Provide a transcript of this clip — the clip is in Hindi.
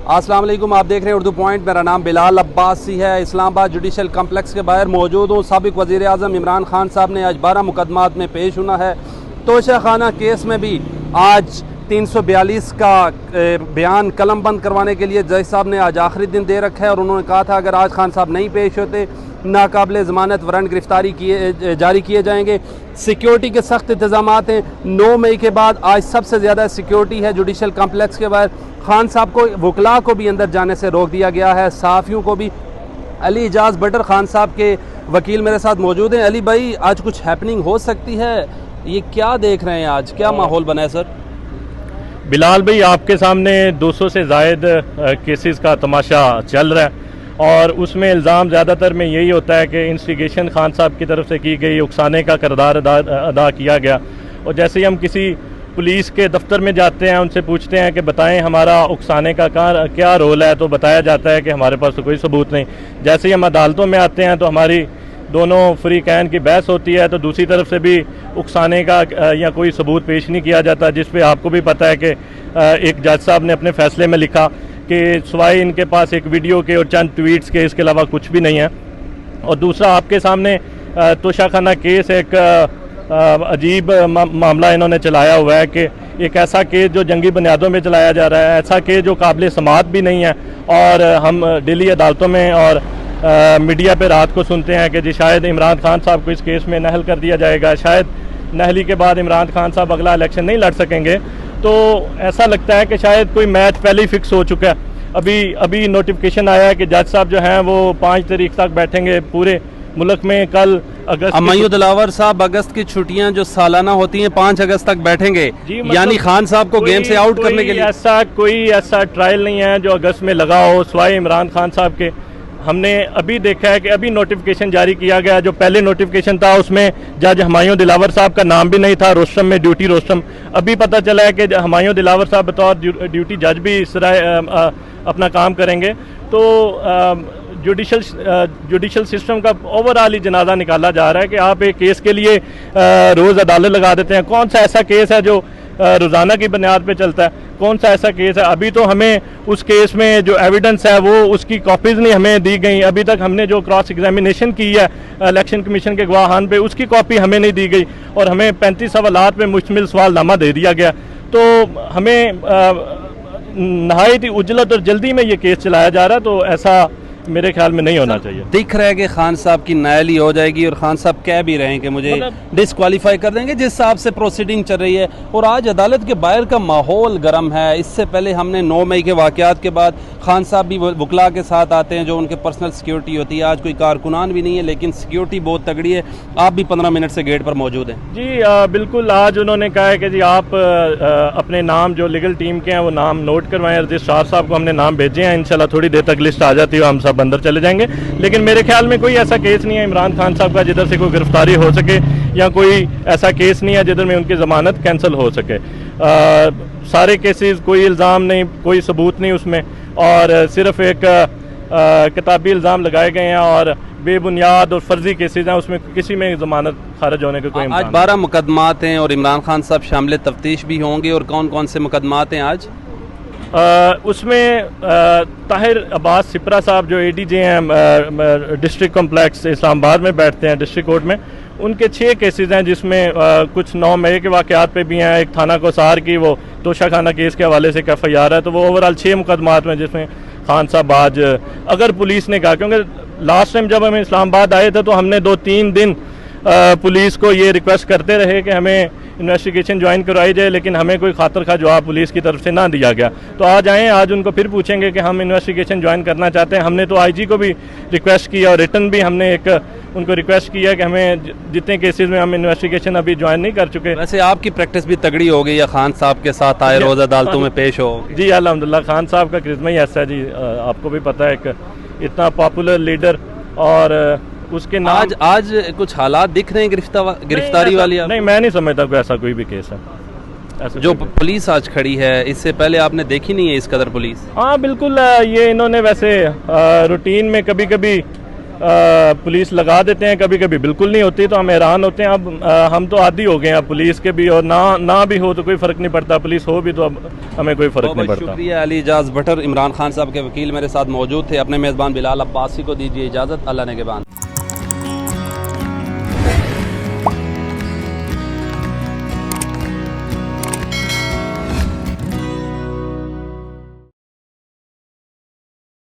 अस्सलाम वालेकुम, आप देख रहे हैं उर्दू पॉइंट। मेरा नाम बिलाल अब्बासी है। इस्लामाबाद जुडिशल कम्प्लेक्स के बाहर मौजूद हूँ। साबिक वज़ीर आज़म इमरान खान साहब ने आज 12 मुकदमात में पेश होना है। तोशाखाना केस में भी आज 342 का बयान कलम बंद करवाने के लिए जज साहब ने आज आखिरी दिन दे रखा है और उन्होंने कहा था अगर आज खान साहब नहीं पेश होते नाकाबिले ज़मानत वारंट गिरफ्तारी जारी किए जाएंगे। सिक्योरिटी के सख्त इंतजाम हैं। 9 मई के बाद आज सबसे ज़्यादा सिक्योरिटी है जुडिशल कम्प्लेक्स के बाहर। खान साहब को वकला को भी अंदर जाने से रोक दिया गया है, सहाफ़ियों को भी। अली इजाज़ बटर खान साहब के वकील मेरे साथ मौजूद हैं। अली भाई, आज कुछ हैपनिंग हो सकती है, ये क्या देख रहे हैं, आज क्या माहौल बना है? सर बिलाल भाई, आपके सामने 200 से ज़ायद केसेस का तमाशा चल रहा है और उसमें इल्ज़ाम ज़्यादातर में यही होता है कि इंस्टिगेशन खान साहब की तरफ से की गई, उकसाने का किरदार अदा किया गया। और जैसे ही हम किसी पुलिस के दफ्तर में जाते हैं, उनसे पूछते हैं कि बताएं हमारा उकसाने का क्या रोल है, तो बताया जाता है कि हमारे पास तो कोई सबूत नहीं। जैसे ही हम अदालतों में आते हैं तो हमारी दोनों फरीकैन की बहस होती है, तो दूसरी तरफ से भी उकसाने का या कोई सबूत पेश नहीं किया जाता, जिस पे आपको भी पता है कि एक जज साहब ने अपने फैसले में लिखा कि सिवाय इनके पास एक वीडियो के और चंद ट्वीट्स के इसके अलावा कुछ भी नहीं है। और दूसरा, आपके सामने तोशाखाना केस एक अजीब मामला इन्होंने चलाया हुआ है कि एक ऐसा केस जो जंगी बुनियादों में चलाया जा रहा है, ऐसा केस जो काबिल समाअत भी नहीं है। और हम दिल्ली अदालतों में और मीडिया पे रात को सुनते हैं कि जी शायद इमरान खान साहब को इस केस में नहल कर दिया जाएगा, शायद नहली के बाद इमरान खान साहब अगला इलेक्शन नहीं लड़ सकेंगे। तो ऐसा लगता है कि शायद कोई मैच पहले ही फिक्स हो चुका है। अभी नोटिफिकेशन आया है कि जज साहब जो हैं वो 5 तारीख तक बैठेंगे पूरे मुल्क में। कल अगस्त अमायू दिलावर साहब अगस्त की छुट्टियां जो सालाना होती हैं 5 अगस्त तक बैठेंगे, मतलब यानी खान साहब को गेम से आउट करने के लिए कोई ऐसा ट्रायल नहीं है जो अगस्त में लगा हो सिवाय इमरान खान साहब के। हमने अभी देखा है कि अभी नोटिफिकेशन जारी किया गया, जो पहले नोटिफिकेशन था उसमें जज हुमायूं दिलावर साहब का नाम भी नहीं था, रोस्टम में ड्यूटी रोस्टम। अभी पता चला है कि हुमायूं दिलावर साहब बतौर ड्यूटी जज भी इस तरह अपना काम करेंगे। तो जुडिशल सिस्टम का ओवरऑल ही जनाजा निकाला जा रहा है कि आप एक केस के लिए रोज़ अदालत लगा देते हैं। कौन सा ऐसा केस है जो रोज़ाना की बुनियाद पे चलता है? कौन सा ऐसा केस है? अभी तो हमें उस केस में जो एविडेंस है वो उसकी कॉपीज़ नहीं हमें दी गई। अभी तक हमने जो क्रॉस एग्जामिनेशन की है इलेक्शन कमीशन के गवाहान पे, उसकी कॉपी हमें नहीं दी गई और हमें 35 सवालात पे मुश्तमिल सवालनामा दे दिया गया। तो हमें नहायत ही उजलत और जल्दी में ये केस चलाया जा रहा है, तो ऐसा मेरे ख्याल में नहीं होना चाहिए। दिख रहा है कि खान साहब की नायली हो जाएगी और खान साहब कह भी रहे हैं कि मुझे डिस्क्वालीफाई कर देंगे जिस हिसाब से प्रोसीडिंग चल रही है। और आज अदालत के बाहर का माहौल गर्म है। इससे पहले हमने 9 मई के वाक़यात के बाद खान साहब भी वकला के साथ आते हैं जो उनके पर्सनल सिक्योरिटी होती है। आज कोई कारकुनान भी नहीं है लेकिन सिक्योरिटी बहुत तगड़ी है। आप भी 15 मिनट से गेट पर मौजूद हैं। जी बिल्कुल। आज उन्होंने कहा है कि जी आप अपने नाम जो लीगल टीम के हैं वो नाम नोट करवाएं। रजिस्ट्रार साहब को हमने नाम भेजे हैं, इंशाल्लाह थोड़ी देर तक लिस्ट आ जाती है, हम सब अंदर चले जाएंगे। लेकिन मेरे ख्याल में कोई ऐसा केस नहीं है इमरान खान साहब का जिधर से कोई गिरफ्तारी हो सके, या कोई ऐसा केस नहीं है जिधर में उनकी ज़मानत कैंसिल हो सके। सारे केसेस, कोई इल्ज़ाम नहीं, कोई सबूत नहीं उसमें, और सिर्फ एक किताबी इल्ज़ाम लगाए गए हैं और बेबुनियाद और फर्जी केसेस हैं, उसमें किसी में ज़मानत खारिज होने का कोई इम्कान नहीं। आज 12 मुकदमात हैं और इमरान खान साहब शामिल तफ्तीश भी होंगे। और कौन कौन से मुकदमात हैं आज? उसमें ताहिर अब्बास सिपरा साहब जो ADJ हैं डिस्ट्रिक्ट कॉम्प्लेक्स इस्लामाबाद में बैठते हैं डिस्ट्रिक्ट कोर्ट में, उनके 6 केसेस हैं जिसमें कुछ 9 मई के वाक़यात पे भी हैं। एक थाना कोसार की वो तोशाखाना केस के हवाले से FIR है। तो वो ओवरऑल 6 मुकदमात में जिसमें खान साहब आज, अगर पुलिस ने कहा, क्योंकि लास्ट टाइम जब हम इस्लामाबाद आए थे तो हमने 2-3 दिन पुलिस को ये रिक्वेस्ट करते रहे कि हमें इन्वेस्टिगेशन ज्वाइन करवाई जाए, लेकिन हमें कोई खातर खा जवाब पुलिस की तरफ से ना दिया गया। तो आज आए, आज उनको फिर पूछेंगे कि हम इन्वेस्टिगेशन ज्वाइन करना चाहते हैं। हमने तो IG को भी रिक्वेस्ट किया और रिटर्न भी हमने एक उनको रिक्वेस्ट किया कि हमें जितने केसेस में हम इन्वेस्टिगेशन अभी ज्वाइन नहीं कर चुके। वैसे आपकी प्रैक्टिस भी तगड़ी हो गई है, खान साहब के साथ आए रोज़ अदालतों में पेश हो। जी अल्हम्दुलिल्लाह, खान साहब का करिश्मा ही ऐसा है जी। आपको भी पता है एक इतना पॉपुलर लीडर, और उसके नाम आज कुछ हालात दिख रहे हैं गिरफ्तारी वाली? नहीं, मैं नहीं समझता कोई ऐसा कोई भी केस है। जो पुलिस आज खड़ी है, इससे पहले आपने देखी नहीं है इस कदर पुलिस? हाँ बिल्कुल। ये इन्होंने वैसे रूटीन में कभी कभी पुलिस लगा देते हैं, कभी कभी बिल्कुल नहीं होती, तो हम हैरान होते हैं। अब हम तो आदी हो गए हैं पुलिस के भी, और ना भी हो तो कोई फ़र्क नहीं पड़ता, पुलिस हो भी तो अब हमें कोई फ़र्क नहीं पड़ता। शुक्रिया अली इजाज़ भट्टर। इमरान खान साहब के वकील मेरे साथ मौजूद थे। अपने मेज़बान बिलाल अब्बासी को दीजिए इजाज़त। अल्लाह ने के बाद।